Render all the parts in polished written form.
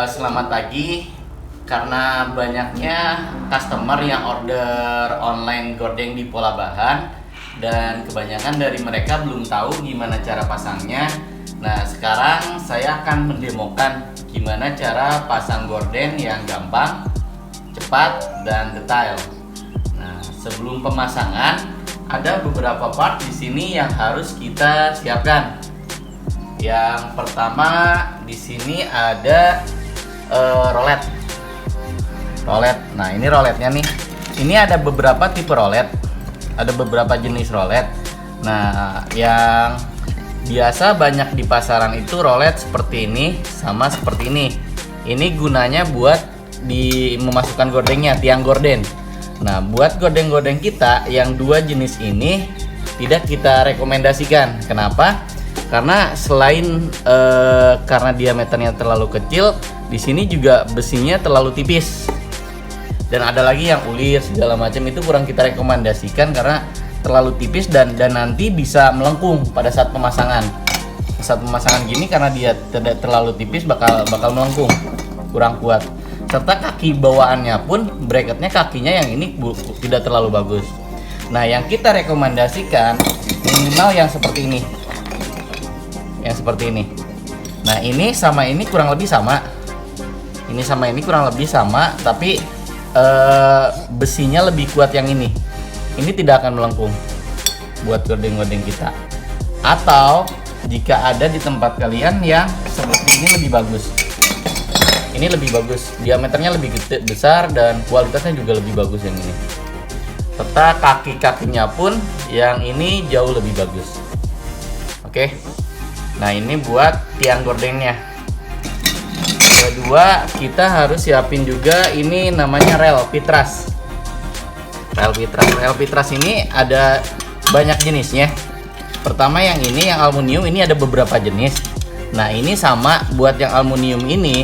Selamat pagi. Karena banyaknya customer yang order online gordeng di Pola Bahan dan kebanyakan dari mereka belum tahu gimana cara pasangnya. Nah, sekarang saya akan mendemokan gimana cara pasang gorden yang gampang, cepat, dan detail. Nah, sebelum pemasangan ada beberapa part di sini yang harus kita siapkan. Yang pertama di sini ada rolet. Nah, ini roletnya nih. Ini ada beberapa tipe rolet. Ada beberapa jenis rolet. Nah, yang biasa banyak di pasaran itu rolet seperti ini sama seperti ini. Ini gunanya buat memasukkan gordengnya, tiang gorden. Nah, buat gorden-gorden kita yang dua jenis ini tidak kita rekomendasikan. Kenapa? Karena selain karena diameternya terlalu kecil, di sini juga besinya terlalu tipis. Dan ada lagi yang ulir segala macam, itu kurang kita rekomendasikan karena terlalu tipis dan nanti bisa melengkung pada saat pemasangan. Saat pemasangan gini karena dia tidak terlalu tipis bakal melengkung, kurang kuat. Serta kaki bawaannya pun bracketnya kakinya yang ini tidak terlalu bagus. Nah, yang kita rekomendasikan minimal yang seperti ini. Yang seperti ini. Nah, ini sama ini kurang lebih sama. Ini sama ini kurang lebih sama, tapi besinya lebih kuat yang ini. Ini tidak akan melengkung buat gorden-gorden kita. Atau jika ada di tempat kalian yang seperti ini lebih bagus. Ini lebih bagus, diameternya lebih gede, besar, dan kualitasnya juga lebih bagus yang ini. Serta kaki-kakinya pun yang ini jauh lebih bagus. Oke. Nah, ini buat tiang gordengnya. Kedua, kita harus siapin juga ini namanya rel pitras. Rel pitras ini ada banyak jenisnya. Pertama yang ini, yang aluminium ini ada beberapa jenis. Nah, ini sama buat yang aluminium ini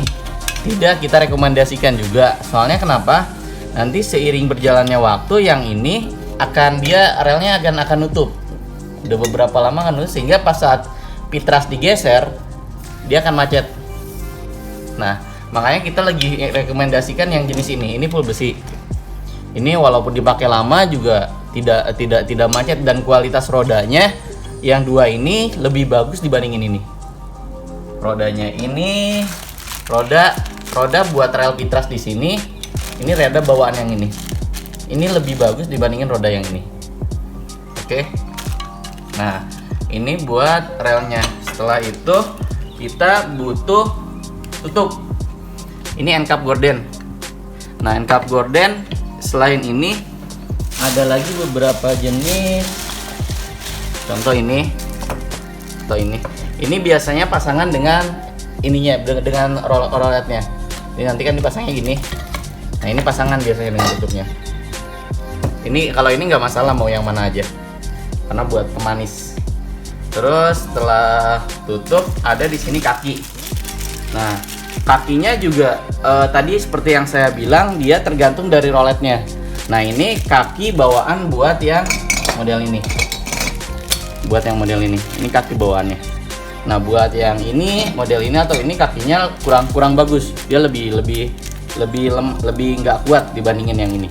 tidak kita rekomendasikan juga. Soalnya kenapa? Nanti seiring berjalannya waktu yang ini relnya akan nutup. Udah beberapa lama kan nutup, sehingga pas saat pitras digeser dia akan macet. Nah, makanya kita lagi rekomendasikan yang jenis ini. Ini full besi. Ini walaupun dipakai lama juga tidak macet, dan kualitas rodanya yang dua ini lebih bagus dibandingin ini. Rodanya ini roda buat rel pitras di sini. Ini roda bawaan yang ini. Ini lebih bagus dibandingin roda yang ini. Oke. Nah, ini buat relnya. Setelah itu kita butuh tutup. Ini end cap gorden. Nah, end cap gorden selain ini ada lagi beberapa jenis. Contoh ini. Ini biasanya pasangan dengan ininya, dengan roletnya. Ini nanti kan dipasangnya gini. Nah, ini pasangan biasanya dengan tutupnya. Ini kalau ini nggak masalah mau yang mana aja, karena buat pemanis. Terus setelah tutup ada di sini kaki. Nah, kakinya juga tadi seperti yang saya bilang, dia tergantung dari roletnya. Nah, ini kaki bawaan buat yang model ini. Ini kaki bawaannya. Nah, buat yang ini, model ini atau ini kakinya kurang bagus. Dia lebih nggak kuat dibandingin yang ini.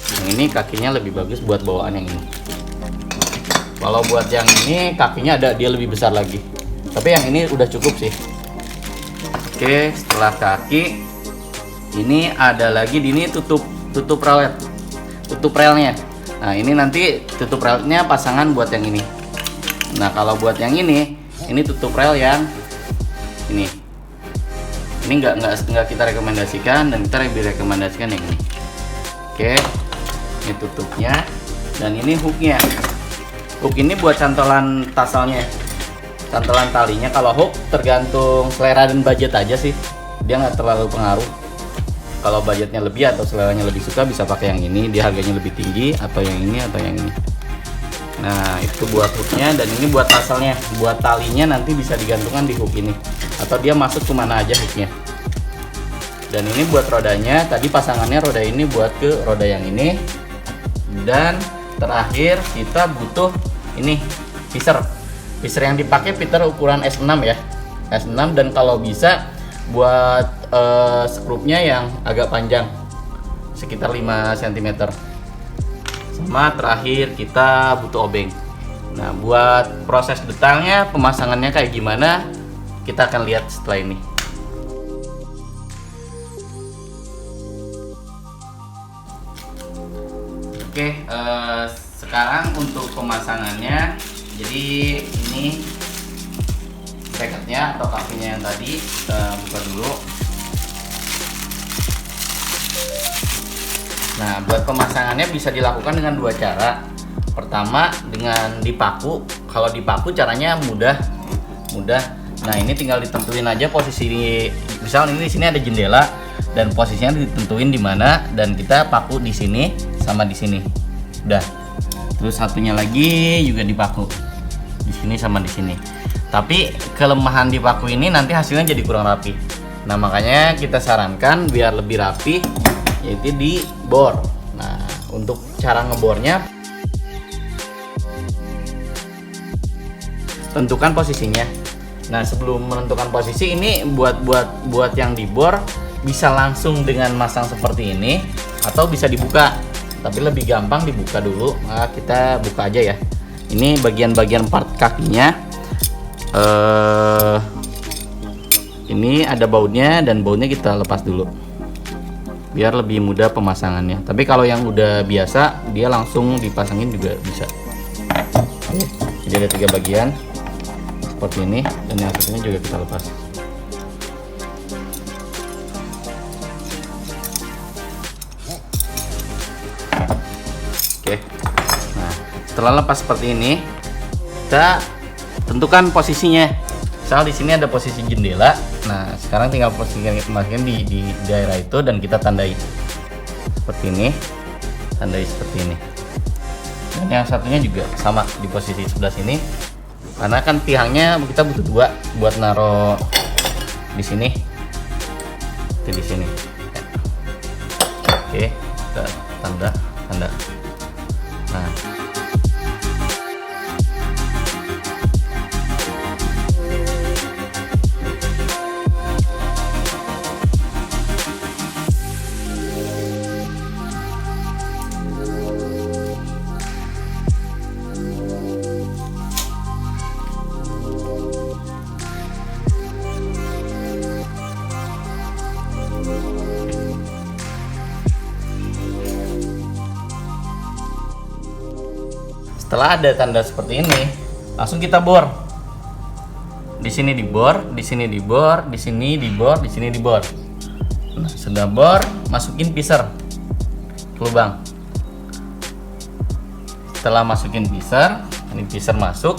Yang ini kakinya lebih bagus buat bawaan yang ini. Kalau buat yang ini kakinya dia lebih besar lagi. Tapi yang ini udah cukup sih. Oke, setelah kaki ini ada lagi ini tutup relnya. Nah, ini nanti tutup relnya pasangan buat yang ini. Nah, kalau buat yang ini tutup rel yang ini. Ini nggak kita rekomendasikan, dan kita lebih rekomendasikan yang ini. Oke, ini tutupnya, dan ini hooknya. Hook ini buat cantolan tasalnya, cantolan talinya. Kalau hook tergantung selera dan budget aja sih, dia nggak terlalu pengaruh. Kalau budgetnya lebih atau seleranya lebih suka bisa pakai yang ini, dia harganya lebih tinggi, atau yang ini atau yang ini. Nah, itu buat hooknya, dan ini buat tasalnya. Buat talinya nanti bisa digantungkan di hook ini, atau dia masuk kemana aja hooknya. Dan ini buat rodanya, tadi pasangannya roda ini buat ke roda yang ini. Dan terakhir kita butuh ini Fisher yang dipakai Peter ukuran S6 ya, S6. Dan kalau bisa buat skrupnya yang agak panjang sekitar 5 cm. Sama terakhir kita butuh obeng. Nah, buat proses detailnya pemasangannya kayak gimana kita akan lihat setelah ini. Oke, sekarang untuk pemasangannya, jadi ini bracketnya atau kakinya yang tadi kita buka dulu. Nah, buat pemasangannya bisa dilakukan dengan dua cara. Pertama dengan dipaku. Kalau dipaku caranya mudah. Nah, ini tinggal ditentuin aja posisi. Misal ini di sini ada jendela dan posisinya ditentuin di mana dan kita paku di sini sama di sini. Udah. Terus satunya lagi juga dipaku di sini sama di sini. Tapi kelemahan dipaku ini nanti hasilnya jadi kurang rapi. Nah, makanya kita sarankan biar lebih rapi yaitu di bor. Nah, untuk cara ngebornya, tentukan posisinya. Nah, sebelum menentukan posisi ini buat yang dibor bisa langsung dengan masang seperti ini atau bisa dibuka. Tapi lebih gampang dibuka dulu. Nah, kita buka aja ya. Ini bagian-bagian part kakinya. Ini ada bautnya dan bautnya kita lepas dulu biar lebih mudah pemasangannya. Tapi kalau yang udah biasa dia langsung dipasangin juga bisa. Jadi ada 3 bagian seperti ini dan yang satunya juga kita lepas. Oke. Nah, setelah lepas seperti ini, kita tentukan posisinya. Misal di sini ada posisi jendela. Nah, sekarang tinggal posisikan di daerah itu dan kita tandai seperti ini, tandai seperti ini. Dan yang satunya juga sama di posisi sebelah sini. Karena kan tiangnya kita butuh 2 buat naro di sini, di sini. Oke, kita tanda. Nah. Setelah ada tanda seperti ini, langsung kita bor. Di sini dibor, di sini dibor, di sini dibor, di sini dibor. Nah, sudah bor, masukin piser ke lubang. Setelah masukin piser, ini piser masuk,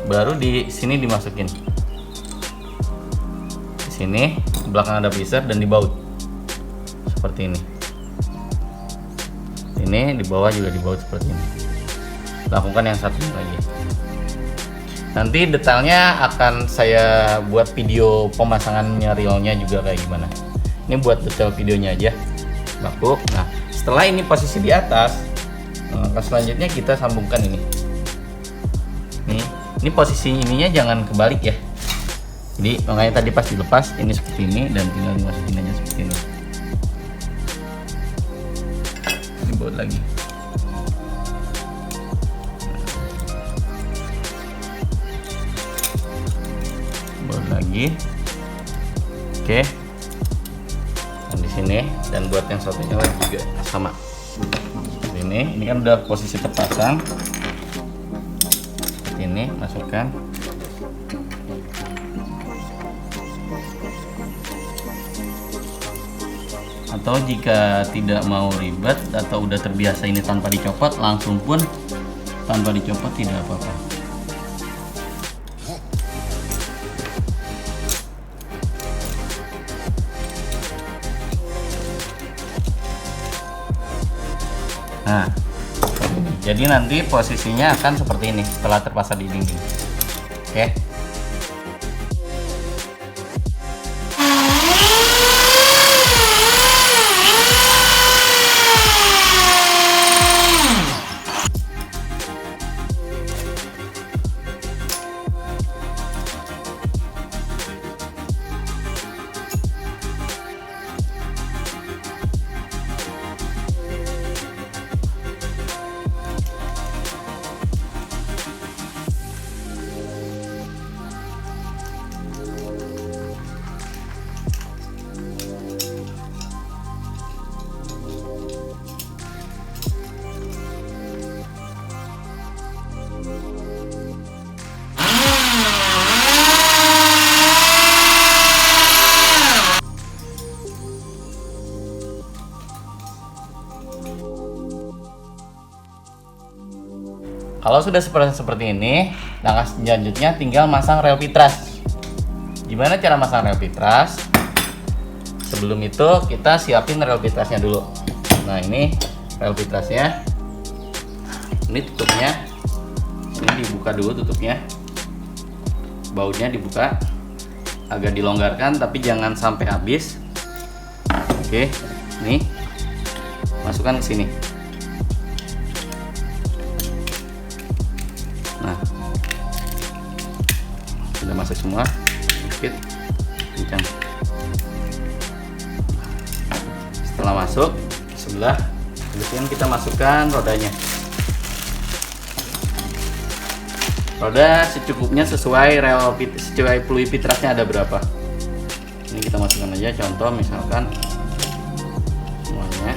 baru di sini dimasukin. Di sini belakang ada piser dan di baut seperti ini. Ini di bawah juga dibaut seperti ini. Lakukan yang satunya lagi. Nanti detailnya akan saya buat video pemasangannya realnya juga kayak gimana. Ini buat detail videonya aja. Baku. Nah, setelah ini posisi di atas, langkah selanjutnya kita sambungkan ini. Ini posisi ininya jangan kebalik ya. Jadi makanya tadi pas dilepas ini seperti ini dan tinggal dimasukin aja seperti ini. Dibaut lagi. Lagi. Oke. Dan di sini dan buat yang satunya lagi juga sama. Seperti ini kan udah posisi terpasang. Seperti ini, masukkan. Atau jika tidak mau ribet atau udah terbiasa ini tanpa dicopot, langsung pun tanpa dicopot tidak apa-apa. Nah, jadi nanti posisinya akan seperti ini setelah terpasang di dinding. Oke. Kalau sudah seperti ini, langkah selanjutnya tinggal masang rel pitras. Gimana cara masang rel pitras? Sebelum itu kita siapin rel pitrasnya dulu. Nah, ini rel pitrasnya. Ini tutupnya. Ini dibuka dulu tutupnya. Bautnya dibuka. Agak dilonggarkan tapi jangan sampai habis. Oke, nih. Masukkan ke sini. Nah, sudah masuk semua, sedikit kencang. Setelah masuk sebelah, kemudian kita masukkan rodanya. Roda secukupnya sesuai sesuai fluid pitrasnya ada berapa. Ini kita masukkan aja, contoh misalkan semuanya.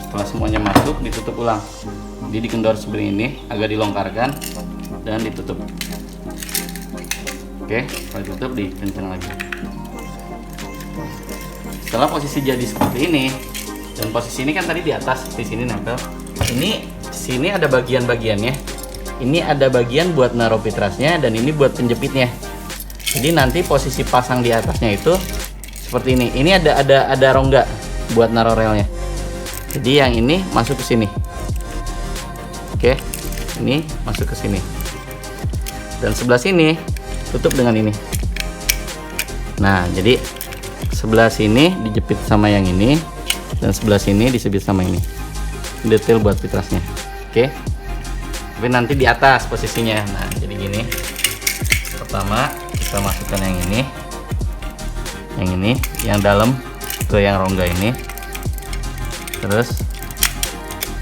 Setelah semuanya masuk, ditutup ulang. Jadi dikendor seperti ini, agak dilonggarkan dan ditutup. Oke, setelah ditutup dikencang lagi. Setelah posisi jadi seperti ini, dan posisi ini kan tadi di atas, di sini nempel. Ini sini ada bagian-bagiannya. Ini ada bagian buat naruh pitrasnya dan ini buat penjepitnya. Jadi nanti posisi pasang di atasnya itu seperti ini. Ini ada rongga buat naruh relnya. Jadi yang ini masuk ke sini. Oke, ini masuk ke sini. Dan sebelah sini tutup dengan ini. Nah, jadi sebelah sini dijepit sama yang ini dan sebelah sini disebit sama ini. Detail buat pitrasnya. Oke. Tapi nanti di atas posisinya. Nah, jadi gini. Pertama, kita masukkan yang ini. Yang ini, yang dalam ke yang rongga ini. Terus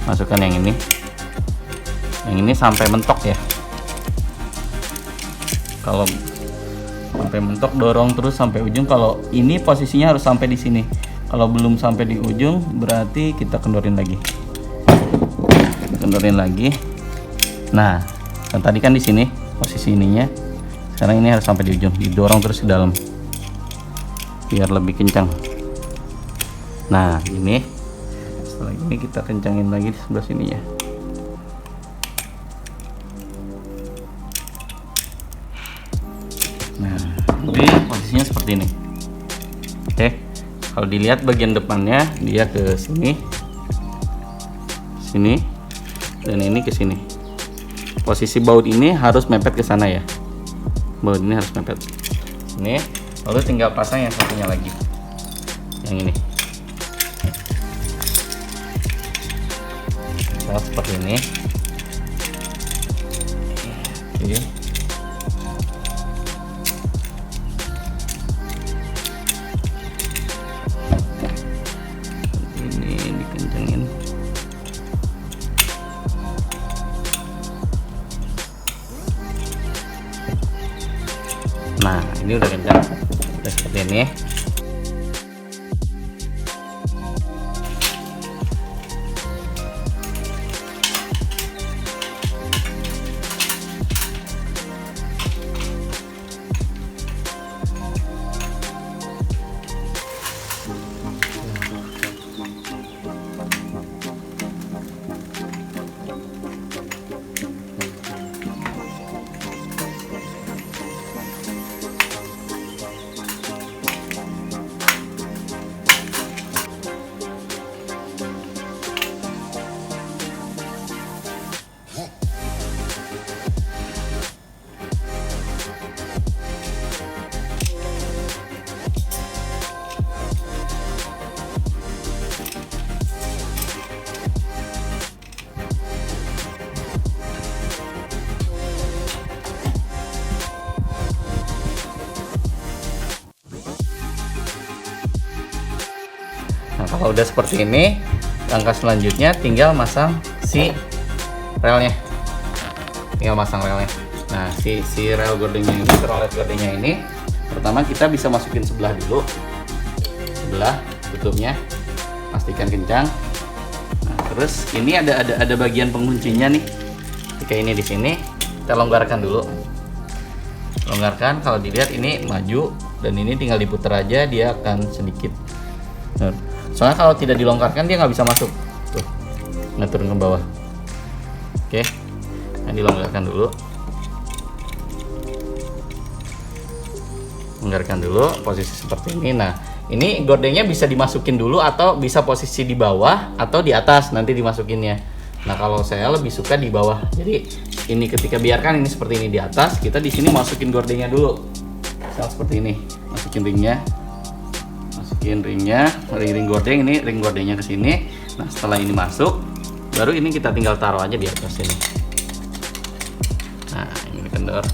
masukkan yang ini sampai mentok ya. Kalau sampai mentok dorong terus sampai ujung. Kalau ini posisinya harus sampai di sini. Kalau belum sampai di ujung berarti kita kendorin lagi. Nah, kan tadi kan di sini posisi ininya. Sekarang ini harus sampai di ujung, didorong terus ke dalam biar lebih kencang. Nah, ini setelah ini kita kencangin lagi di sebelah sini ya. Nah, ini posisinya seperti ini. Oke, kalau dilihat bagian depannya dia ke sini, dan ini ke sini. Posisi baut ini harus mepet ke sana ya. Baut ini harus mepet. Ini, lalu tinggal pasang yang satunya lagi, yang ini. Seperti ini. Oke. Ini dikencengin. Nah, ini udah kencang. Udah seperti ini. Nah, kalau udah seperti ini, langkah selanjutnya tinggal masang si relnya. Nah, si rel gordingnya ini, rolet gordingnya ini, pertama kita bisa masukin sebelah dulu. Sebelah tutupnya, pastikan kencang. Nah, terus ini ada bagian penguncinya nih. Jika ini di sini, kita longgarkan dulu. Longgarkan, kalau dilihat ini maju dan ini tinggal diputar aja, dia akan sedikit. Soalnya kalau tidak dilonggarkan dia nggak bisa masuk. Tuh, nggak turun ke bawah. Oke, nah dilonggarkan dulu. Longgarkan dulu posisi seperti ini. Nah, ini gordengnya bisa dimasukin dulu atau bisa posisi di bawah atau di atas nanti dimasukinnya. Nah, kalau saya lebih suka di bawah. Jadi ini ketika biarkan ini seperti ini di atas, kita di sini masukin gordengnya dulu. Misal seperti ini, masukin ringnya. Ring gordeng, ini ring gordengnya ke sini. Nah, setelah ini masuk, baru ini kita tinggal taruh aja di atas sini. Nah, ini kendor.